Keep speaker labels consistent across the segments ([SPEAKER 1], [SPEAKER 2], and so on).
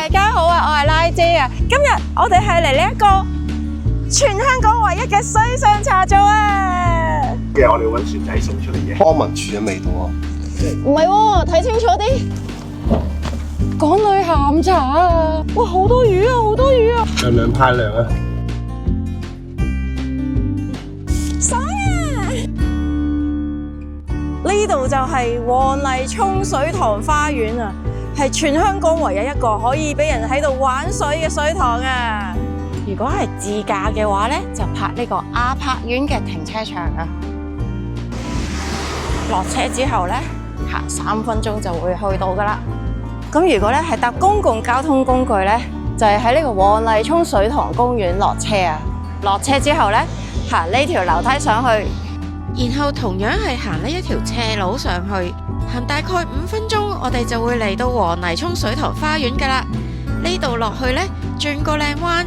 [SPEAKER 1] 大家好啊，我係拉姐啊。今日我哋係嚟呢一個全香港唯一嘅水上茶座啊！
[SPEAKER 2] 嘅我哋揾船仔送出嚟嘅康文署嘅味道啊！
[SPEAKER 1] 唔係喎，睇清楚啲，港女下午茶啊！哇，好多魚啊，好多魚啊！
[SPEAKER 2] 亮亮派亮啊！
[SPEAKER 1] 爽啊！呢度就係黃泥涌水塘花園啊，係全香港唯一一個可以俾人喺度玩水嘅水塘啊！如果係自駕嘅話呢，就泊呢個亞柏苑嘅停車場啊。落車之後呢，行3分鐘就會去到噶啦。咁如果咧係搭公共交通工具呢，就係喺呢個黃泥涌水塘公園落車啊。落車之後呢，行呢條樓梯上去，
[SPEAKER 3] 然後同樣係行呢一條斜路上去，行大概5分鐘，我哋就會嚟到黃泥涌水塘花園噶啦。呢度落去呢，轉個靚彎，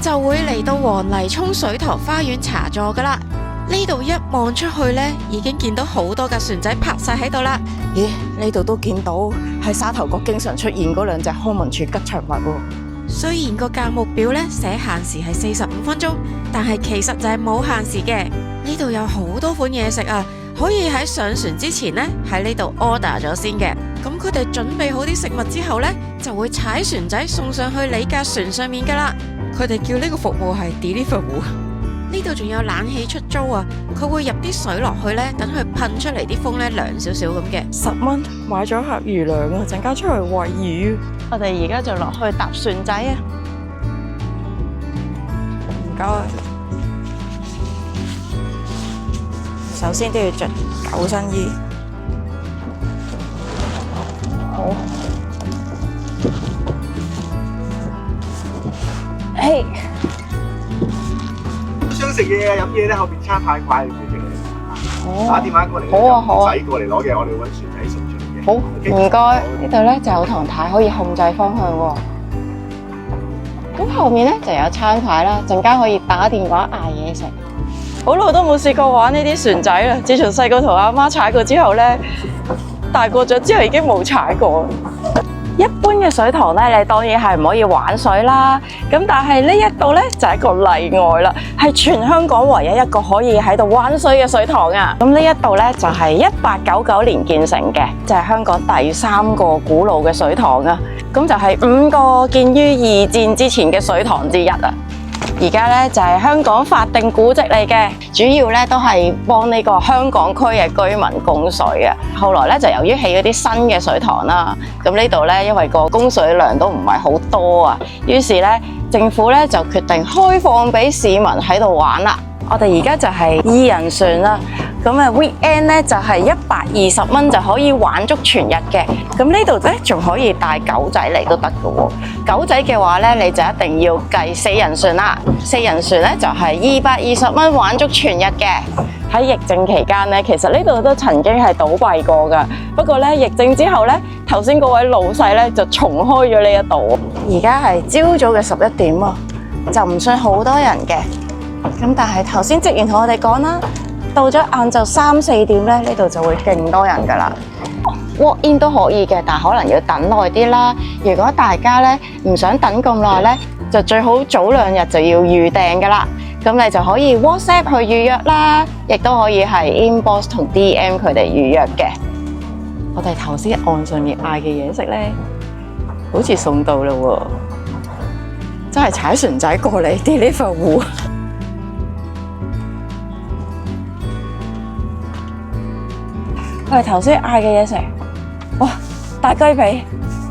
[SPEAKER 3] 就會嚟到黃泥涌水塘花園茶座噶啦。呢度一望出去呢，已經見到好多架船仔泊晒喺度啦。
[SPEAKER 1] 咦？呢度都見到喺沙頭角經常出現嗰兩隻康文署吉祥物喎。
[SPEAKER 3] 雖然個價目表呢寫限時係45分鐘，但係其實就係冇限時嘅。呢度有好多款嘢食啊，可以喺上船之前呢，喺呢度 order 咗先嘅。咁佢哋準備好啲食物之後呢，就會踩船仔送上去你架船上面噶啦。佢哋叫呢個服務係 Deliveroo。呢度仲有冷氣出租啊，佢會入啲水落去呢，等佢噴出嚟啲風呢涼少少咁嘅。
[SPEAKER 1] 10蚊買咗盒魚糧啊，陣間出去餵魚。我哋而家就落去搭船仔啊！唔該。首先都要着救生衣。好。嘿。
[SPEAKER 2] 想食嘢啊、飲嘢咧，後邊餐牌掛住住嚟，打電話過嚟，
[SPEAKER 1] 好啊好啊，
[SPEAKER 2] 唔使過嚟攞嘅，我哋揾船仔送出嚟嘅。
[SPEAKER 1] 好，唔該。呢度咧就有堂台可以控制方向喎。咁後面咧就有餐牌啦，陣間可以打電話嗌嘢食。好耐都冇試過玩呢啲船仔啦，自從細個同阿媽踩過之後咧，大個咗之後已經冇踩過。一般嘅水塘咧，你當然係唔可以玩水啦。咁但係呢一度咧就係一個例外啦，係全香港唯一一個可以喺度玩水嘅水塘啊！咁呢一度咧就係1899年建成嘅，就係香港第3個古老嘅水塘啊！咁就係5個建於2戰之前嘅水塘之一啊！而家咧就係香港法定古蹟嚟嘅，主要咧都係幫呢個香港區嘅居民供水嘅。後來咧就由於起嗰啲新嘅水塘啦，咁呢度咧因為個供水量都唔係好多啊，於是咧政府咧就決定開放俾市民喺度玩啦。我哋而家就係2人船啦，咁啊 weekend 咧就係120蚊就可以玩足全日嘅。咁呢度咧仲可以帶狗仔嚟都得㗎喎。狗仔嘅話咧，你就一定要計4人船啦。4人船咧就係220蚊玩足全日嘅。喺疫症期間咧，其實呢度都曾經係倒閉過㗎。不過咧疫症之後咧，頭先嗰位老細咧就重開咗呢一度。而家係朝早嘅11點啊，就唔算好多人嘅。咁但係頭先職員同我哋講啦，到咗晏晝3、4點咧，呢度就會勁多人噶啦。walk in 都可以嘅，但係可能要等耐啲啦。如果大家咧唔想等咁耐咧，就最好早2日就要預訂噶啦。咁你就可以 WhatsApp 去預約啦，亦都可以係 inbox 同 DM 佢哋預約嘅。我哋頭先岸上面嗌嘅嘢食咧，好似送到啦喎，真係踩船仔過嚟 Deliveroo。我哋頭先嗌嘅嘢食，哇！大雞髀，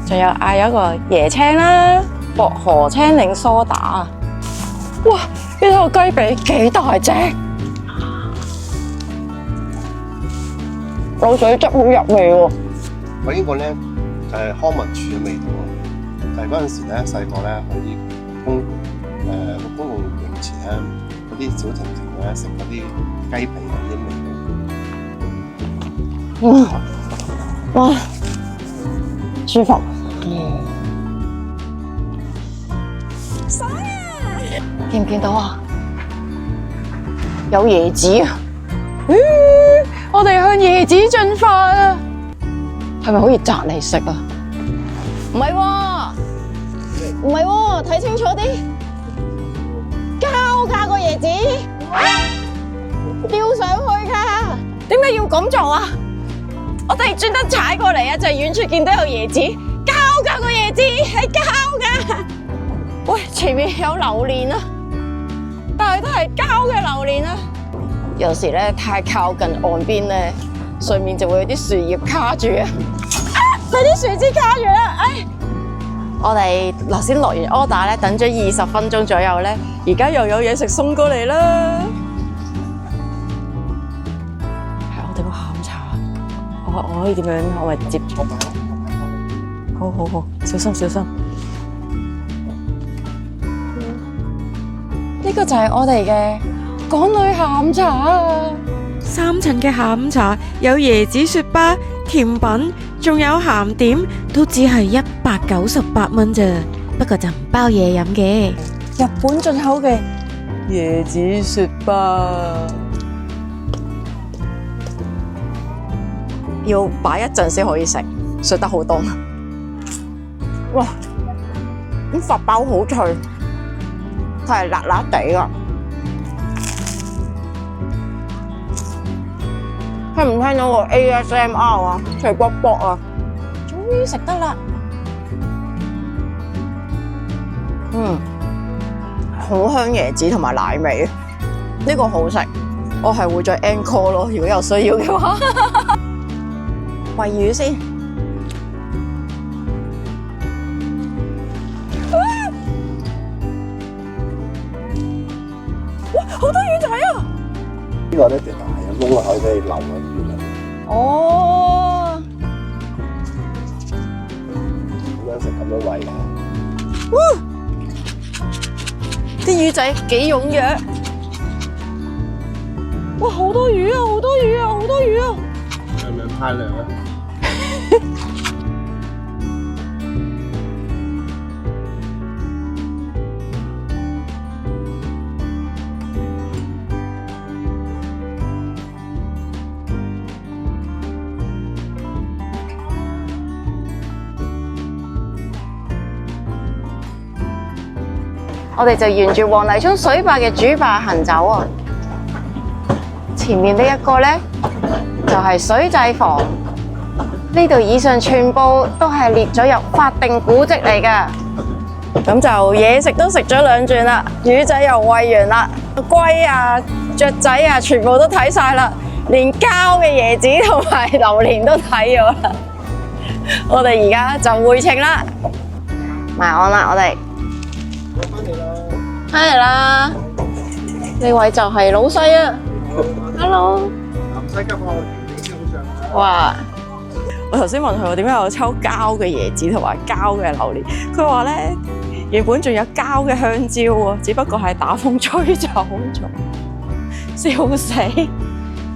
[SPEAKER 1] 仲有嗌咗個椰青啦，薄荷青檸梳打。哇！呢個雞髀幾大隻，滷水汁好入味喎。
[SPEAKER 2] 我呢個咧就係康文署嘅味道啊！就係嗰陣時咧細個咧去公共泳池咧嗰啲小婷婷咧食嗰啲雞髀嗰啲味道。
[SPEAKER 1] 哇，舒服。爽啊！見唔見到啊？有椰子啊！我哋向椰子進發啊！係咪可以摘嚟食啊？唔係喎，清楚啲，膠㗎個椰子，吊上去㗎。點解要咁做啊？我哋專登踩過嚟啊，就係遠處見到有椰子，膠㗎個椰子係膠㗎。喂，前面有榴蓮啊，但係都係膠嘅榴蓮啊。有時咧太靠近岸邊咧，上面就會有啲樹葉卡住啊！俾啲樹枝卡住啦！唉，我哋頭先落完 order 咧，等咗20分鐘左右咧，而家又有嘢食送過嚟啦。係我哋個下午茶，我可以點樣？我咪接錯吧。好，小心小心。呢個就係我哋嘅港女下午茶啊！3層嘅下午茶，有椰子雪巴、甜品，仲有鹹點，都只係198蚊咋。不過就唔包嘢飲嘅，日本進口嘅椰子雪巴，要擺一陣先可以食，雪得好凍。哇！啲發包好脆。佢係辣辣地㗎，聽唔聽到個 ASMR 啊？脆卜卜啊！終於食得啦，好香椰子同埋奶味，呢個好食，我係會再 encore 咯，如果有需要嘅話。餵魚先。好多魚仔啊！
[SPEAKER 2] 呢個咧就係窿落口俾你流嘅魚啦。
[SPEAKER 1] 哦，
[SPEAKER 2] 咁樣食咁樣餵嘅。
[SPEAKER 1] 啲魚仔幾踴躍！哇，好多魚啊！好多魚啊！好多魚啊！
[SPEAKER 2] 係咪太涼啊？
[SPEAKER 1] 我哋就沿住黃泥涌水壩嘅主壩行走啊！前面呢一個咧就係水製房，呢度以上全部都係列咗入法定古蹟嚟㗎。咁就嘢食都食咗2轉啦，魚仔又餵完啦，龜啊、雀仔啊，全部都睇晒啦，連膠嘅椰子同埋榴蓮都睇咗啦。我哋而家就回程啦，埋岸啦，我哋。翻嚟啦！呢位就係老細啊 ！Hello，
[SPEAKER 2] 唔使急啊，我調整好上。
[SPEAKER 1] 哇！我頭先問佢我點解有抽膠嘅椰子同埋膠嘅榴蓮，佢話咧原本仲有膠嘅香蕉啊，只不過係打風吹走咗，笑死！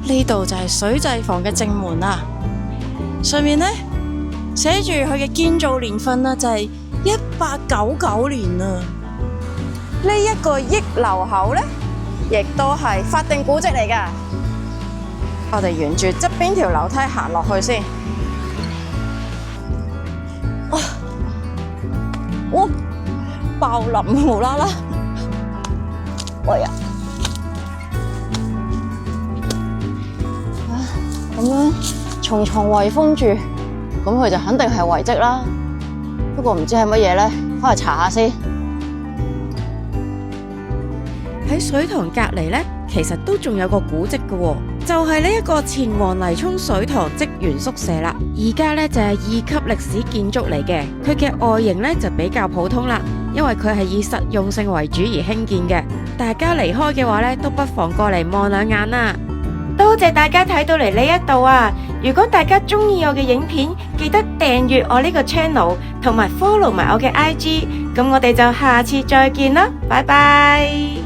[SPEAKER 1] 呢度就係水製房嘅正門啦，上面咧寫住佢嘅建造年份啦，就係1899年啊！呢一個溢流口咧，亦都係法定古蹟嚟㗎。我哋沿住側邊條樓梯行落去先。哇！爆林無啦啦，喂呀！咁樣重重圍封住，咁佢就肯定係遺跡啦。不過唔知係乜嘢咧，返去查下先。
[SPEAKER 3] 喺水塘隔籬呢，其實都仲有個古蹟嘅喎，就係呢一個前黃泥涌水塘職員宿舍啦。而家呢就係2級歷史建築嚟嘅，佢嘅外形呢就比較普通啦，因為佢係以實用性為主而興建嘅。大家離開嘅話呢，都不妨過嚟望兩眼啦。多謝大家睇到嚟呢一度啊！如果大家中意我嘅影片，記得訂閱我呢個 channel， 同埋 follow 埋我嘅IG。咁我哋就下次再見啦，拜拜。